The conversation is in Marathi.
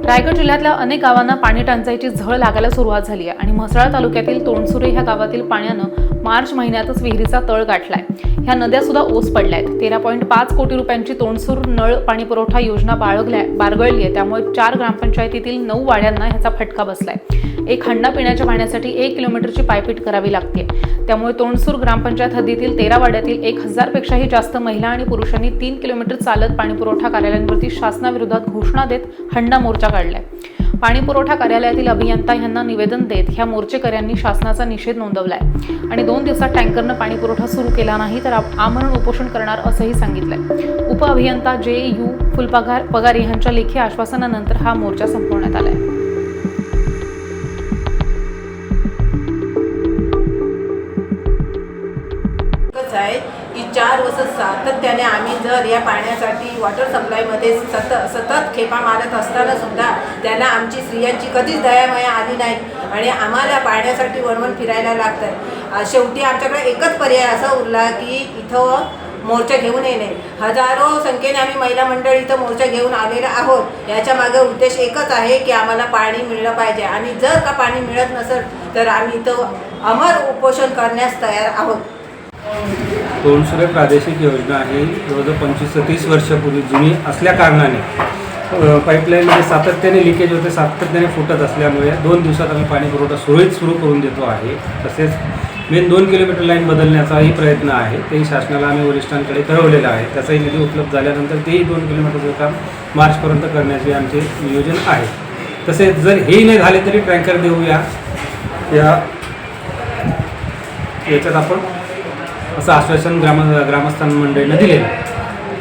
रायगड जिल्ह्यातल्या अनेक गावांना पाणी टंचाईची झळ लागायला सुरुवात झाली आहे आणि म्हसळा तालुक्यातील तोंडसुरे ह्या गावातील पाण्यानं मार्च महिन्यातच विहिरीचा तळ गाठलाय। ह्या नद्या सुद्धा ओस पडल्यात। 13.5 कोटी रुपयांची तोंडसूर नळ पाणी पुरवठा योजना बारगळली आहे। त्यामुळे 4 ग्रामपंचायतीतील 9 वाड्यांना ह्याचा फटका बसलाय। एक हंडा पिण्याच्या पाण्यासाठी 1 किलोमीटरची पायपीट करावी लागते। त्यामुळे तोंडसूर ग्रामपंचायत हद्दीतील 13 वाड्यातील 1000 पेक्षाही जास्त महिला आणि पुरुषांनी 3 किलोमीटर चालत पाणीपुरवठा कार्यालयांवरती शासनाविरोधात घोषणा देत हंडा मोर्चा काढलाय। पाणीपुरवठा कार्यालयातील अभियंता यांना निवेदन देत ह्या मोर्चेकऱ्यांनी शासनाचा निषेध नोंदवलाय आणि 2 दिवसात टँकरनं पाणीपुरवठा सुरू केला नाही तर आमरण उपोषण करणार असंही सांगितलंय। उपअभियंता JU फुलपगारे यांच्या लेखी आश्वासनानंतर हा मोर्चा संपवण्यात आलाय। आहे की 4 वर्ष सातत्याने आम्ही जर या पाण्यासाठी वॉटर सप्लायमध्ये सतत खेपा मारत असताना सुद्धा त्यांना आमची स्त्रियांची कधीच दयामाया आली नाही आणि आम्हाला पाण्यासाठी वणवण फिरायला लागतं। शेवटी आमच्याकडे एकच पर्याय असा उरला की इथं मोर्चा घेऊन येणे। हजारो संख्येने आम्ही महिला मंडळ इथं मोर्चा घेऊन आलेला आहोत। याच्या मागे उद्देश एकच आहे की आम्हाला पाणी मिळलं पाहिजे आणि जर का पाणी मिळत नसेल तर आम्ही इथं अमर उपोषण करण्यास तयार आहोत। तोंडसुरे प्रादेशिक योजना ही जवळजवळ 25 ते 30 वर्षापूर्वी जुनी असल्या कारणाने पाईपलाईनमध्ये सातत्याने लिकेज होते, सातत्याने फुटत असल्यामुळे 2 दिवसात आम्ही पाणी पुरवठा सुरळीत सुरू करून देतो आहे। तसेच मेन 2 किलोमीटर लाईन बदलण्याचाही प्रयत्न आहे, तेही शासनाला आम्ही वरिष्ठांकडे कळवलेलं आहे। त्याचाही निधी उपलब्ध झाल्यानंतर तेही 2 किलोमीटरचं काम मार्चपर्यंत करण्याचे आमचे नियोजन आहे। तसेच जर हेही नाही झाले तरी टँकर देऊया याच्यात आपण असं आश्वासन ग्रामस्थान मंडळीनं दिलेलं आहे।